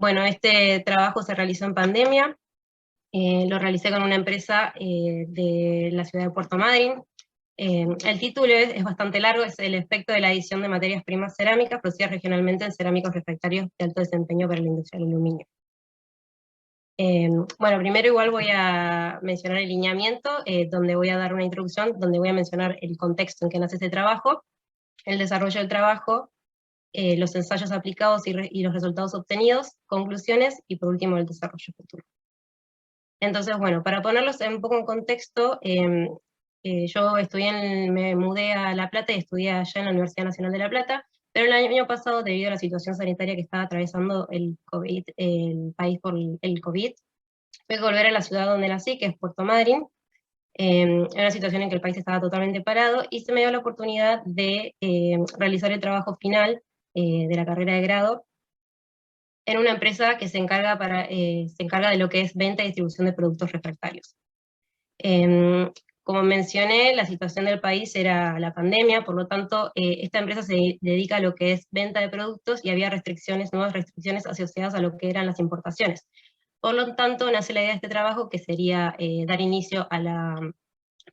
Bueno, este trabajo se realizó en pandemia, lo realicé con una empresa de la ciudad de Puerto Madryn. El título es bastante largo, es el efecto de la adición de materias primas cerámicas producidas regionalmente en cerámicos refractarios de alto desempeño para la industria del aluminio. Bueno, primero igual voy a mencionar el lineamiento, donde voy a dar una introducción, donde voy a mencionar el contexto en que nace este trabajo, el desarrollo del trabajo, los ensayos aplicados y los resultados obtenidos, conclusiones, y por último el desarrollo futuro. Entonces, bueno, para ponerlos un poco en contexto, yo me mudé a La Plata y estudié allá en la Universidad Nacional de La Plata, pero el año pasado, debido a la situación sanitaria que estaba atravesando el país por el COVID, tuve que volver a la ciudad donde nací, que es Puerto Madryn, en una situación en que el país estaba totalmente parado, y se me dio la oportunidad de realizar el trabajo final de la carrera de grado en una empresa que se encarga de lo que es venta y distribución de productos refractarios. Como mencioné, la situación del país era la pandemia, por lo tanto, esta empresa se dedica a lo que es venta de productos y había nuevas restricciones asociadas a lo que eran las importaciones. Por lo tanto, nace la idea de este trabajo, que sería dar inicio a la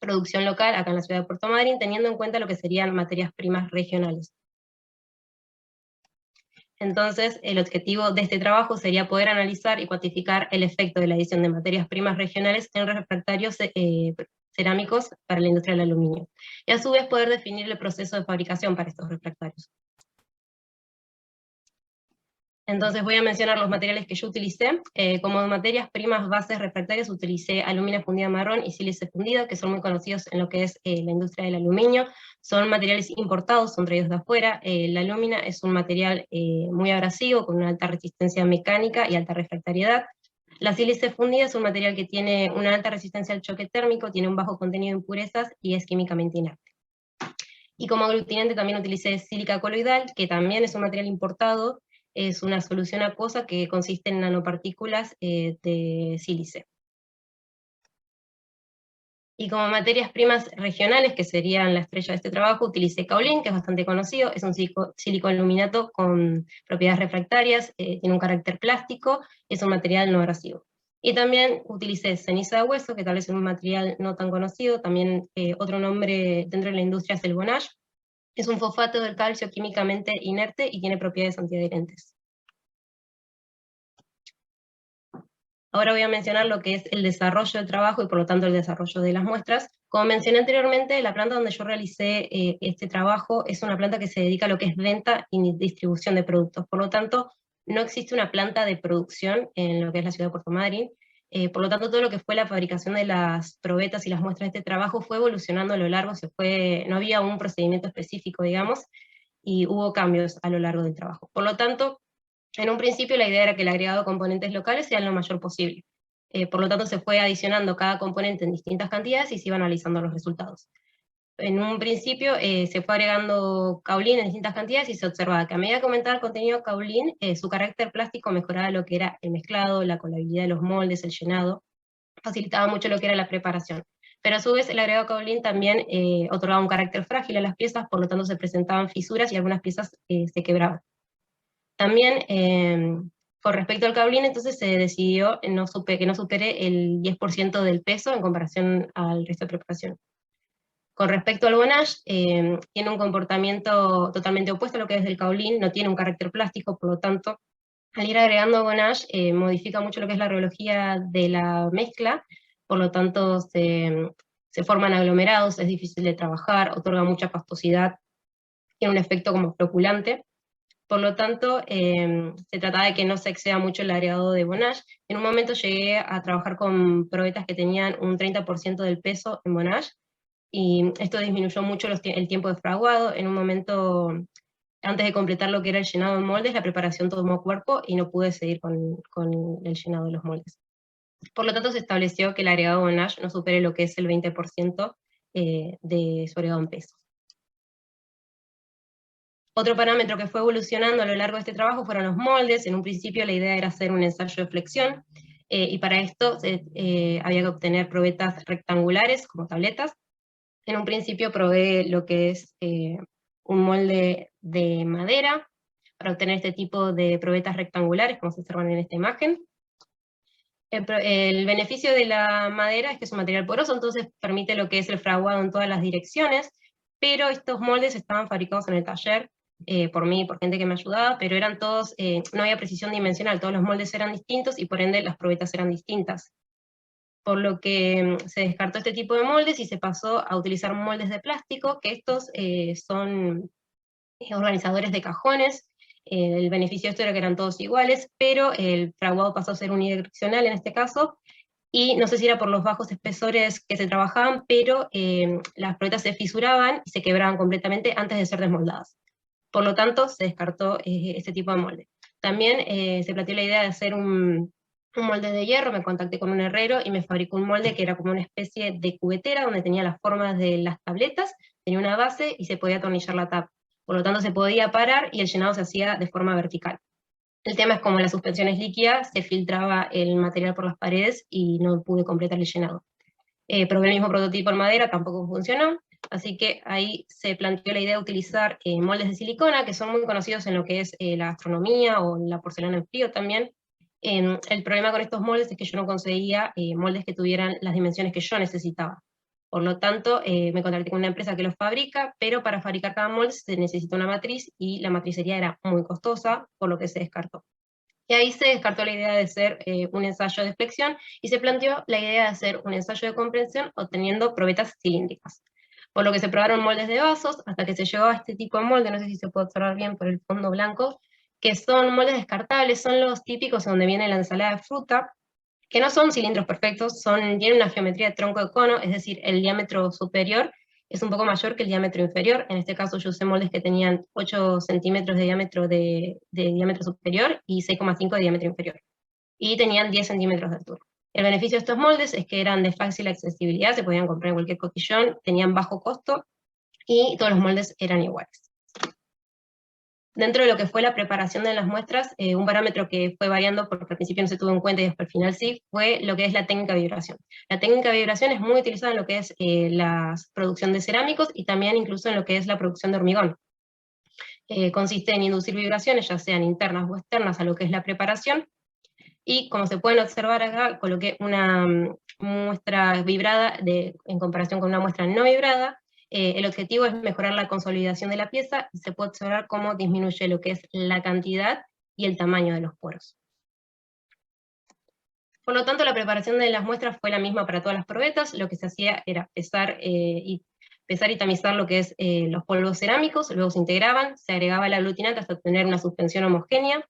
producción local acá en la ciudad de Puerto Madryn, teniendo en cuenta lo que serían materias primas regionales. Entonces, el objetivo de este trabajo sería poder analizar y cuantificar el efecto de la adición de materias primas regionales en refractarios cerámicos para la industria del aluminio, y a su vez poder definir el proceso de fabricación para estos refractarios. Entonces voy a mencionar los materiales que yo utilicé. Como materias primas bases refractarias utilicé alúmina fundida marrón y sílice fundida, que son muy conocidos en lo que es la industria del aluminio. Son materiales importados, son traídos de afuera. La alúmina es un material muy abrasivo, con una alta resistencia mecánica y alta refractariedad. La sílice fundida es un material que tiene una alta resistencia al choque térmico, tiene un bajo contenido de impurezas y es químicamente inerte. Y como aglutinante también utilicé sílica coloidal, que también es un material importado, es una solución acuosa que consiste en nanopartículas de sílice. Y como materias primas regionales, que serían la estrella de este trabajo, utilicé kaolín, que es bastante conocido, es un silicoaluminato con propiedades refractarias, tiene un carácter plástico, es un material no abrasivo. Y también utilicé ceniza de hueso, que tal vez es un material no tan conocido, también otro nombre dentro de la industria es el Vonage. Es un fosfato del calcio químicamente inerte y tiene propiedades antiadherentes. Ahora voy a mencionar lo que es el desarrollo del trabajo y por lo tanto el desarrollo de las muestras. Como mencioné anteriormente, la planta donde yo realicé este trabajo es una planta que se dedica a lo que es venta y distribución de productos. Por lo tanto, no existe una planta de producción en lo que es la ciudad de Puerto Madryn. Por lo tanto, todo lo que fue la fabricación de las probetas y las muestras de este trabajo fue evolucionando a lo largo, no había un procedimiento específico, digamos, y hubo cambios a lo largo del trabajo. Por lo tanto, en un principio la idea era que el agregado de componentes locales sea lo mayor posible. Por lo tanto, se fue adicionando cada componente en distintas cantidades y se iban analizando los resultados. En un principio se fue agregando kaolín en distintas cantidades y se observaba que a medida que aumentaba el contenido de kaolín, su carácter plástico mejoraba lo que era el mezclado, la colabilidad de los moldes, el llenado, facilitaba mucho lo que era la preparación. Pero a su vez el agregado kaolín también otorgaba un carácter frágil a las piezas, por lo tanto se presentaban fisuras y algunas piezas se quebraban. También, con respecto al kaolín, entonces se decidió que no supere el 10% del peso en comparación al resto de preparación. Con respecto al Vonage, tiene un comportamiento totalmente opuesto a lo que es el kaolín, no tiene un carácter plástico, por lo tanto, al ir agregando Vonage, modifica mucho lo que es la rheología de la mezcla, por lo tanto se forman aglomerados, es difícil de trabajar, otorga mucha pastosidad, tiene un efecto como floculante. Por lo tanto, se trataba de que no se exceda mucho el agregado de Vonage. En un momento llegué a trabajar con probetas que tenían un 30% del peso en Vonage, y esto disminuyó mucho el tiempo de fraguado. En un momento, antes de completar lo que era el llenado de moldes, la preparación tomó cuerpo y no pude seguir con el llenado de los moldes. Por lo tanto, se estableció que el agregado Vonage no supere lo que es el 20% de su agregado en peso. Otro parámetro que fue evolucionando a lo largo de este trabajo fueron los moldes. En un principio la idea era hacer un ensayo de flexión, y para esto había que obtener probetas rectangulares como tabletas. En un principio probé lo que es un molde de madera, para obtener este tipo de probetas rectangulares, como se observan en esta imagen. El beneficio de la madera es que es un material poroso, entonces permite lo que es el fraguado en todas las direcciones, pero estos moldes estaban fabricados en el taller, por mí, por gente que me ayudaba, pero eran todos, no había precisión dimensional, todos los moldes eran distintos y por ende las probetas eran distintas. Por lo que se descartó este tipo de moldes y se pasó a utilizar moldes de plástico, que estos son organizadores de cajones. El beneficio de esto era que eran todos iguales, pero el fraguado pasó a ser unidireccional en este caso, y no sé si era por los bajos espesores que se trabajaban, pero las probetas se fisuraban y se quebraban completamente antes de ser desmoldadas. Por lo tanto, se descartó este tipo de molde. También se planteó la idea de hacer un molde de hierro. Me contacté con un herrero y me fabricó un molde que era como una especie de cubetera, donde tenía las formas de las tabletas, tenía una base y se podía atornillar la tapa. Por lo tanto, se podía parar y el llenado se hacía de forma vertical. El tema es como la suspensión es líquida, se filtraba el material por las paredes y no pude completar el llenado. Probé el mismo prototipo en madera, tampoco funcionó, así que ahí se planteó la idea de utilizar moldes de silicona, que son muy conocidos en lo que es la gastronomía o la porcelana en frío también. El problema con estos moldes es que yo no conseguía moldes que tuvieran las dimensiones que yo necesitaba. Por lo tanto, me contacté con una empresa que los fabrica, pero para fabricar cada molde se necesita una matriz, y la matricería era muy costosa, por lo que se descartó. Y ahí se descartó la idea de hacer un ensayo de flexión, y se planteó la idea de hacer un ensayo de comprensión obteniendo probetas cilíndricas. Por lo que se probaron moldes de vasos, hasta que se llegó a este tipo de molde, no sé si se puede observar bien por el fondo blanco, que son moldes descartables, son los típicos donde viene la ensalada de fruta, que no son cilindros perfectos, tienen una geometría de tronco de cono, es decir, el diámetro superior es un poco mayor que el diámetro inferior. En este caso yo usé moldes que tenían 8 centímetros de diámetro superior y 6,5 de diámetro inferior. Y tenían 10 centímetros de altura. El beneficio de estos moldes es que eran de fácil accesibilidad, se podían comprar en cualquier cotillón, tenían bajo costo, y todos los moldes eran iguales. Dentro de lo que fue la preparación de las muestras, un parámetro que fue variando porque al principio no se tuvo en cuenta y después al final sí, fue lo que es la técnica de vibración. La técnica de vibración es muy utilizada en lo que es la producción de cerámicos y también incluso en lo que es la producción de hormigón. Consiste en inducir vibraciones, ya sean internas o externas, a lo que es la preparación, y como se pueden observar acá, coloqué una muestra vibrada en comparación con una muestra no vibrada. El objetivo es mejorar la consolidación de la pieza, y se puede observar cómo disminuye lo que es la cantidad y el tamaño de los poros. Por lo tanto, la preparación de las muestras fue la misma para todas las probetas. Lo que se hacía era pesar y tamizar lo que es los polvos cerámicos, luego se integraban, se agregaba el aglutinante hasta obtener una suspensión homogénea.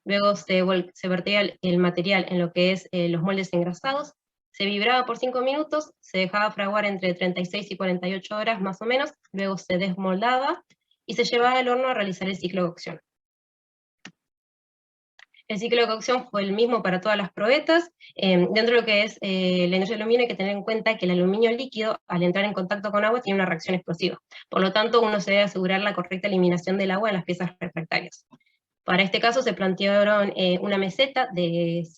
Luego se vertía el material en lo que es los moldes engrasados, se vibraba por 5 minutos, se dejaba fraguar entre 36 y 48 horas más o menos, luego se desmoldaba y se llevaba al horno a realizar el ciclo de cocción. El ciclo de cocción fue el mismo para todas las probetas. Dentro de lo que es la industria del aluminio hay que tener en cuenta que el aluminio líquido, al entrar en contacto con agua, tiene una reacción explosiva. Por lo tanto, uno se debe asegurar la correcta eliminación del agua en las piezas refractarias. Para este caso se plantearon una meseta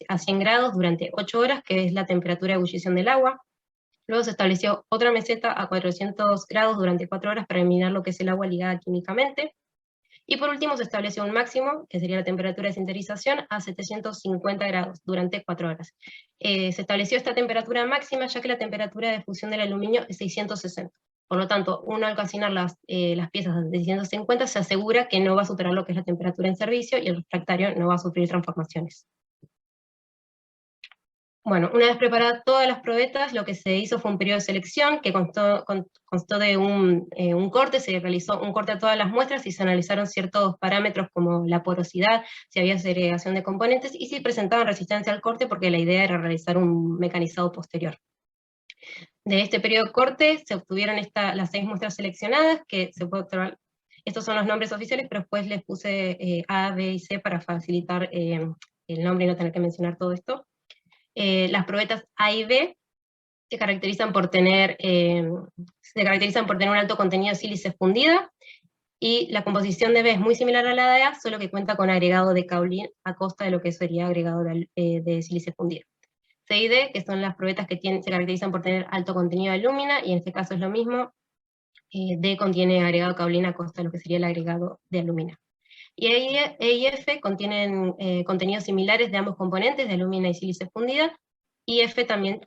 a 100 grados durante 8 horas, que es la temperatura de ebullición del agua. Luego se estableció otra meseta a 400 grados durante 4 horas para eliminar lo que es el agua ligada químicamente. Y por último se estableció un máximo, que sería la temperatura de sinterización, a 750 grados durante 4 horas. Se estableció esta temperatura máxima ya que la temperatura de fusión del aluminio es 660. Por lo tanto, uno al calcinar las piezas de 650 se asegura que no va a superar lo que es la temperatura en servicio y el refractario no va a sufrir transformaciones. Bueno, una vez preparadas todas las probetas, lo que se hizo fue un periodo de selección que constó de un corte. Se realizó un corte a todas las muestras y se analizaron ciertos parámetros como la porosidad, si había segregación de componentes y si presentaban resistencia al corte, porque la idea era realizar un mecanizado posterior. De este periodo de corte se obtuvieron las 6 muestras seleccionadas, que se puede observar. Estos son los nombres oficiales, pero después les puse A, B y C para facilitar el nombre y no tener que mencionar todo esto. Las probetas A y B se caracterizan por tener un alto contenido de sílice fundida, y la composición de B es muy similar a la de A, solo que cuenta con agregado de caolín a costa de lo que sería agregado de sílice fundida. C y D, que son las probetas que se caracterizan por tener alto contenido de alúmina, y en este caso es lo mismo. D contiene agregado caolín a costa de lo que sería el agregado de alúmina. Y E y F contienen contenidos similares de ambos componentes, de alúmina y sílice fundida, y F también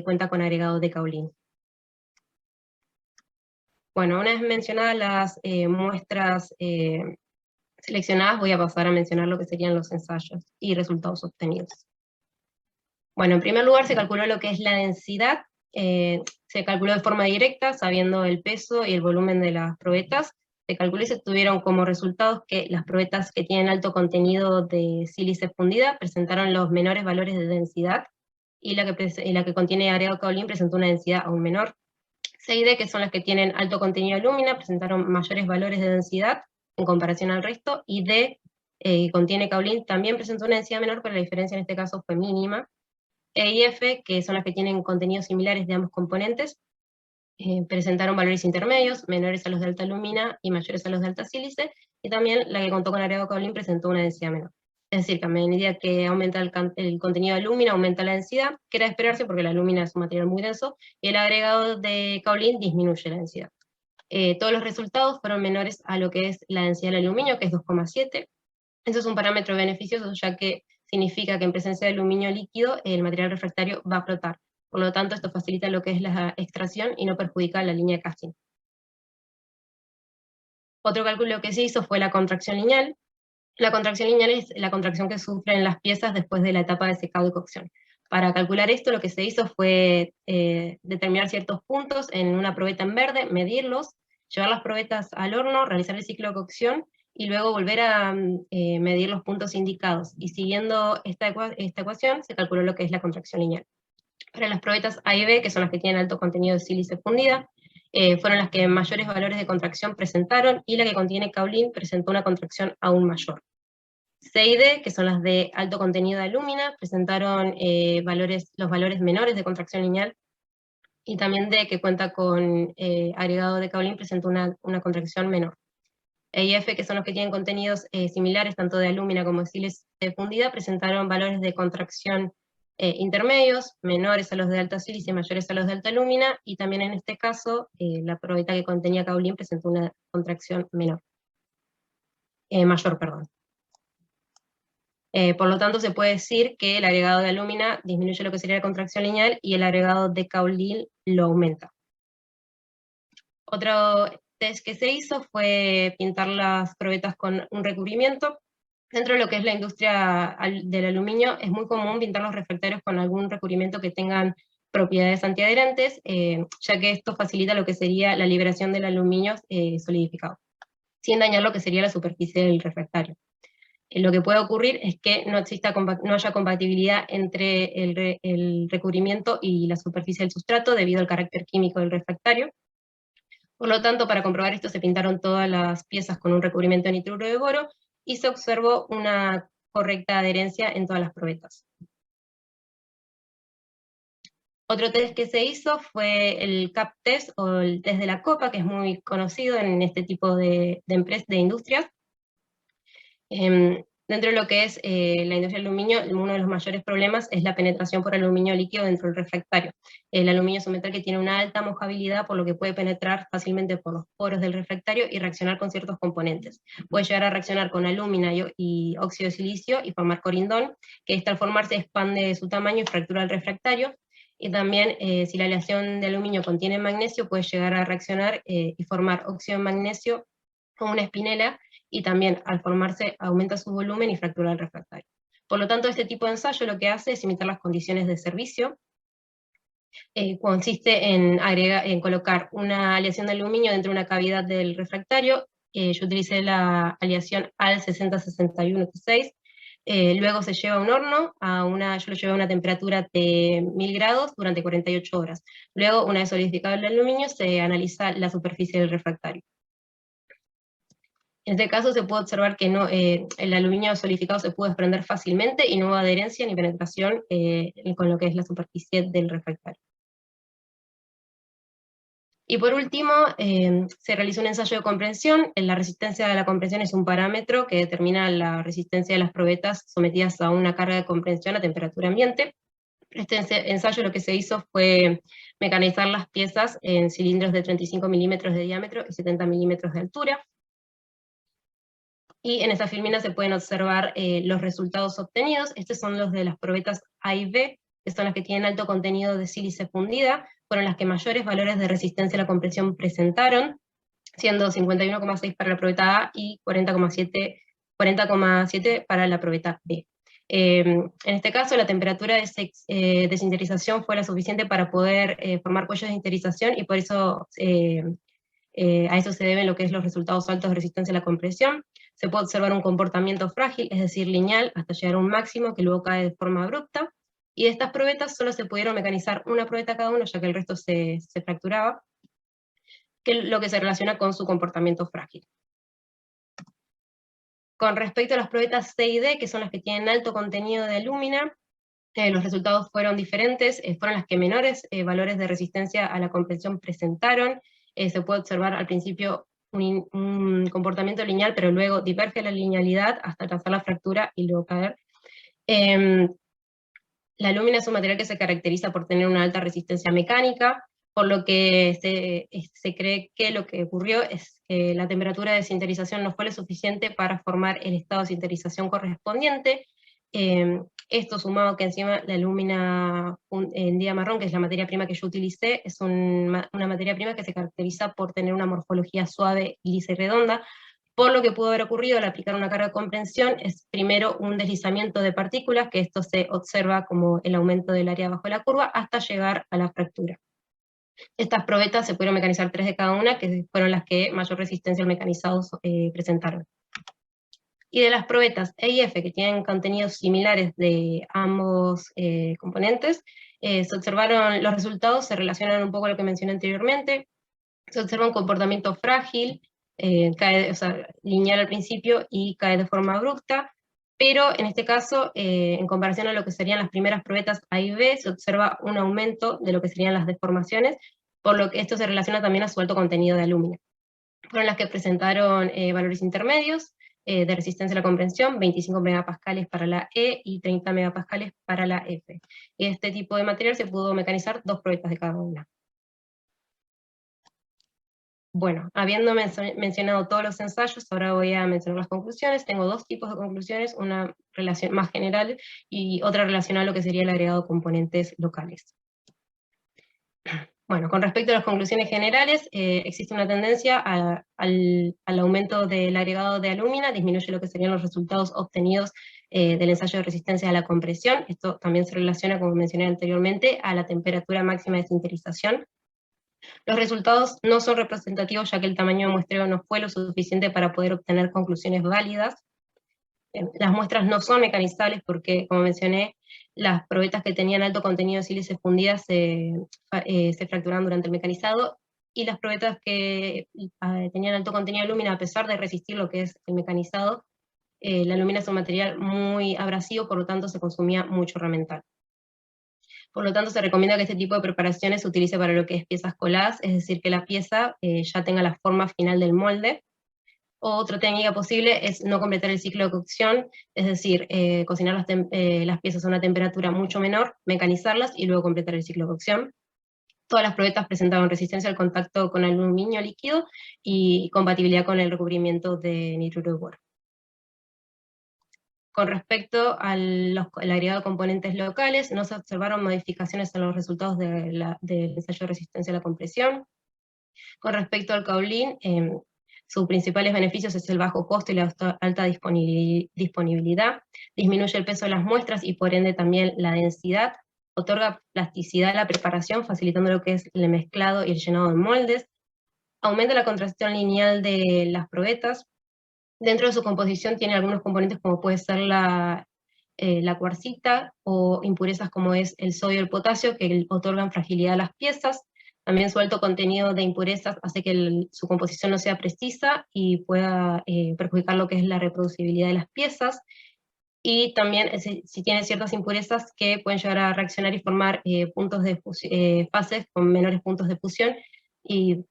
cuenta con agregado de caolín. Bueno, una vez mencionadas las muestras seleccionadas, voy a pasar a mencionar lo que serían los ensayos y resultados obtenidos. Bueno, en primer lugar se calculó lo que es la densidad, se calculó de forma directa, sabiendo el peso y el volumen de las probetas. Se calculó y se tuvieron como resultados que las probetas que tienen alto contenido de sílice fundida presentaron los menores valores de densidad, y la que contiene agregado caolín presentó una densidad aún menor. C y D, que son las que tienen alto contenido de alúmina, presentaron mayores valores de densidad en comparación al resto, y D, que contiene caolín, también presentó una densidad menor, pero la diferencia en este caso fue mínima. E y F, que son las que tienen contenidos similares de ambos componentes, presentaron valores intermedios, menores a los de alta alúmina y mayores a los de alta sílice, y también la que contó con agregado caolín presentó una densidad menor. Es decir, que a medida que aumenta el contenido de alúmina, aumenta la densidad, que era de esperarse porque la alúmina es un material muy denso, y el agregado de caolín disminuye la densidad. Todos los resultados fueron menores a lo que es la densidad del aluminio, que es 2,7. Eso es un parámetro beneficioso, ya que significa que en presencia de aluminio líquido el material refractario va a flotar. Por lo tanto, esto facilita lo que es la extracción y no perjudica la línea de casting. Otro cálculo que se hizo fue la contracción lineal. La contracción lineal es la contracción que sufren las piezas después de la etapa de secado y cocción. Para calcular esto, lo que se hizo fue determinar ciertos puntos en una probeta en verde, medirlos, llevar las probetas al horno, realizar el ciclo de cocción, y luego volver a medir los puntos indicados. Y siguiendo esta ecuación, se calculó lo que es la contracción lineal. Para las probetas A y B, que son las que tienen alto contenido de sílice fundida, fueron las que mayores valores de contracción presentaron, y la que contiene caolín presentó una contracción aún mayor. C y D, que son las de alto contenido de alúmina, presentaron los valores menores de contracción lineal, y también D, que cuenta con agregado de caolín, presentó una contracción menor. E y F, que son los que tienen contenidos similares tanto de alúmina como de sílice fundida, presentaron valores de contracción intermedios, menores a los de alta sílice y mayores a los de alta alúmina, y también en este caso la probeta que contenía caolín presentó una contracción mayor. Por lo tanto, se puede decir que el agregado de alúmina disminuye lo que sería la contracción lineal y el agregado de caolín lo aumenta. Otro test que se hizo fue pintar las probetas con un recubrimiento. Dentro de lo que es la industria del aluminio, es muy común pintar los refractarios con algún recubrimiento que tengan propiedades antiadherentes, ya que esto facilita lo que sería la liberación del aluminio solidificado, sin dañar lo que sería la superficie del refractario. Lo que puede ocurrir es que no haya compatibilidad entre el recubrimiento y la superficie del sustrato debido al carácter químico del refractario. Por lo tanto, para comprobar esto se pintaron todas las piezas con un recubrimiento de nitruro de boro, y se observó una correcta adherencia en todas las probetas. Otro test que se hizo fue el CAP test, o el test de la copa, que es muy conocido en este tipo de empresas, de industrias. Dentro de lo que es la industria del aluminio, uno de los mayores problemas es la penetración por aluminio líquido dentro del refractario. El aluminio es un metal que tiene una alta mojabilidad, por lo que puede penetrar fácilmente por los poros del refractario y reaccionar con ciertos componentes. Puede llegar a reaccionar con alúmina y óxido de silicio y formar corindón, que al formarse expande su tamaño y fractura el refractario. Y también, si la aleación de aluminio contiene magnesio, puede llegar a reaccionar y formar óxido de magnesio con una espinela, y también al formarse aumenta su volumen y fractura el refractario. Por lo tanto, este tipo de ensayo lo que hace es imitar las condiciones de servicio. Consiste en colocar una aleación de aluminio dentro de una cavidad del refractario. Yo utilicé la aleación AL 6061T6. Luego se lleva a un horno, yo lo llevé a una temperatura de 1000 grados durante 48 horas. Luego, una vez solidificado el aluminio, se analiza la superficie del refractario. En este caso se puede observar que el aluminio solidificado se puede desprender fácilmente y no hubo adherencia ni penetración con lo que es la superficie del refractario. Y por último, se realizó un ensayo de comprensión. La resistencia de la comprensión es un parámetro que determina la resistencia de las probetas sometidas a una carga de comprensión a temperatura ambiente. Este ensayo lo que se hizo fue mecanizar las piezas en cilindros de 35 milímetros de diámetro y 70 milímetros de altura. y en esa filmina se pueden observar los resultados obtenidos. Estos son los de las probetas A y B, que son las que tienen alto contenido de sílice fundida, fueron las que mayores valores de resistencia a la compresión presentaron, siendo 51,6 para la probeta A y 40,7 para la probeta B. En este caso, la temperatura de sinterización fue la suficiente para poder formar cuellos de sinterización, y por eso a eso se deben lo que es los resultados altos de resistencia a la compresión. Se puede observar un comportamiento frágil, es decir, lineal, hasta llegar a un máximo que luego cae de forma abrupta, y de estas probetas solo se pudieron mecanizar una probeta cada uno, ya que el resto se fracturaba, que es lo que se relaciona con su comportamiento frágil. Con respecto a las probetas C y D, que son las que tienen alto contenido de alúmina, los resultados fueron diferentes, fueron las que menores valores de resistencia a la compresión presentaron. Se puede observar al principio un comportamiento lineal, pero luego diverge la linealidad hasta alcanzar la fractura y luego caer. La alúmina es un material que se caracteriza por tener una alta resistencia mecánica, por lo que se cree que lo que ocurrió es que la temperatura de sinterización no fue lo suficiente para formar el estado de sinterización correspondiente. Esto sumado que encima la alúmina en día marrón, que es la materia prima que yo utilicé, es una materia prima que se caracteriza por tener una morfología suave, lisa y redonda, por lo que pudo haber ocurrido al aplicar una carga de comprensión es primero un deslizamiento de partículas, que esto se observa como el aumento del área bajo la curva, hasta llegar a la fractura. Estas probetas se pudieron mecanizar 3 de cada una, que fueron las que mayor resistencia al mecanizado presentaron. Y de las probetas E y F, que tienen contenidos similares de ambos componentes, se observaron los resultados, se relacionan un poco a lo que mencioné anteriormente. Se observa un comportamiento frágil, lineal al principio y cae de forma abrupta, pero en este caso, en comparación a lo que serían las primeras probetas A y B, se observa un aumento de lo que serían las deformaciones, por lo que esto se relaciona también a su alto contenido de alúmina. Fueron las que presentaron valores intermedios de resistencia a la comprensión, 25 megapascales para la E y 30 megapascales para la F. Este tipo de material se pudo mecanizar 2 probetas de cada una. Bueno, habiendo mencionado todos los ensayos, ahora voy a mencionar las conclusiones. Tengo 2 tipos de conclusiones, una relación más general y otra relacionada a lo que sería el agregado de componentes locales. Bueno, con respecto a las conclusiones generales, existe una tendencia al aumento del agregado de alúmina, disminuye lo que serían los resultados obtenidos del ensayo de resistencia a la compresión. Esto también se relaciona, como mencioné anteriormente, a la temperatura máxima de sinterización. Los resultados no son representativos, ya que el tamaño de muestreo no fue lo suficiente para poder obtener conclusiones válidas. Las muestras no son mecanizables porque, como mencioné, las probetas que tenían alto contenido de sílice fundida se fracturaron durante el mecanizado, y las probetas que tenían alto contenido de alúmina, a pesar de resistir lo que es el mecanizado, la alúmina es un material muy abrasivo, por lo tanto se consumía mucho herramental. Por lo tanto, se recomienda que este tipo de preparaciones se utilice para lo que es piezas coladas, es decir, que la pieza ya tenga la forma final del molde. Otra técnica posible es no completar el ciclo de cocción, es decir, cocinar las piezas a una temperatura mucho menor, mecanizarlas y luego completar el ciclo de cocción. Todas las probetas presentaban resistencia al contacto con aluminio líquido y compatibilidad con el recubrimiento de nitruro de boro. Con respecto al agregado de componentes locales, no se observaron modificaciones en los resultados del ensayo de resistencia a la compresión. Con respecto al caolín, sus principales beneficios es el bajo costo y la alta disponibilidad, disminuye el peso de las muestras y por ende también la densidad, otorga plasticidad a la preparación, facilitando lo que es el mezclado y el llenado de moldes, aumenta la contracción lineal de las probetas. Dentro de su composición tiene algunos componentes como puede ser la cuarcita, o impurezas como es el sodio y el potasio, que otorgan fragilidad a las piezas. También su alto contenido de impurezas hace que su composición no sea precisa y pueda perjudicar lo que es la reproducibilidad de las piezas. Y también si tiene ciertas impurezas que pueden llegar a reaccionar y formar puntos de fases con menores puntos de fusión, y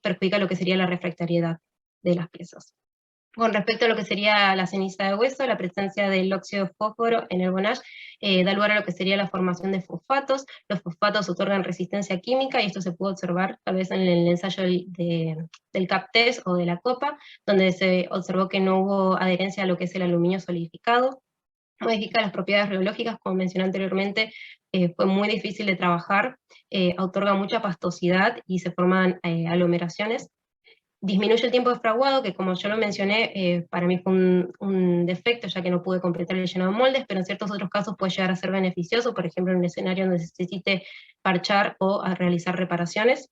perjudica lo que sería la refractariedad de las piezas. Con respecto a lo que sería la ceniza de hueso, la presencia del óxido de fósforo en el Bonage da lugar a lo que sería la formación de fosfatos. Los fosfatos otorgan resistencia química, y esto se pudo observar tal vez en el ensayo del CAP-TESS o de la copa, donde se observó que no hubo adherencia a lo que es el aluminio solidificado. Modifica las propiedades reológicas, como mencioné anteriormente, fue muy difícil de trabajar, otorga mucha pastosidad y se forman aglomeraciones. Disminuye el tiempo de fraguado, que como yo lo mencioné, para mí fue un defecto, ya que no pude completar el llenado de moldes, pero en ciertos otros casos puede llegar a ser beneficioso, por ejemplo en un escenario donde se necesite parchar o a realizar reparaciones.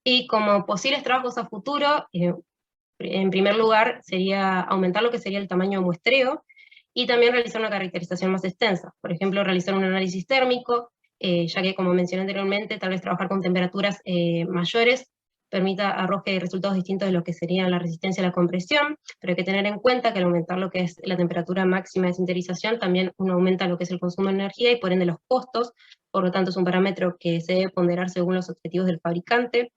Y como posibles trabajos a futuro, en primer lugar sería aumentar lo que sería el tamaño de muestreo, y también realizar una caracterización más extensa. Por ejemplo, realizar un análisis térmico, ya que como mencioné anteriormente, tal vez trabajar con temperaturas mayores permita arroje resultados distintos de lo que sería la resistencia a la compresión, pero hay que tener en cuenta que al aumentar lo que es la temperatura máxima de sinterización, también uno aumenta lo que es el consumo de energía y por ende los costos, por lo tanto es un parámetro que se debe ponderar según los objetivos del fabricante.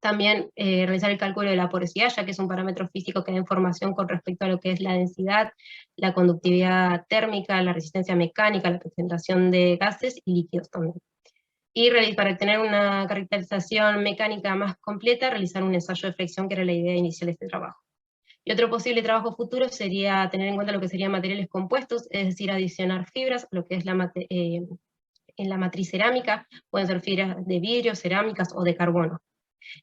También realizar el cálculo de la porosidad, ya que es un parámetro físico que da información con respecto a lo que es la densidad, la conductividad térmica, la resistencia mecánica, la concentración de gases y líquidos también. Y para tener una caracterización mecánica más completa, realizar un ensayo de flexión, que era la idea inicial de este trabajo. Y otro posible trabajo futuro sería tener en cuenta lo que serían materiales compuestos, es decir, adicionar fibras, lo que es en la matriz cerámica, pueden ser fibras de vidrio, cerámicas o de carbono.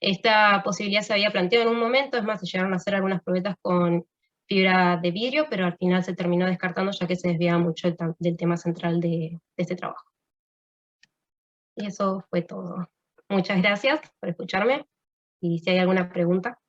Esta posibilidad se había planteado en un momento, es más, se llegaron a hacer algunas probetas con fibra de vidrio, pero al final se terminó descartando, ya que se desviaba mucho del tema central de este trabajo. Y eso fue todo. Muchas gracias por escucharme, y si hay alguna pregunta.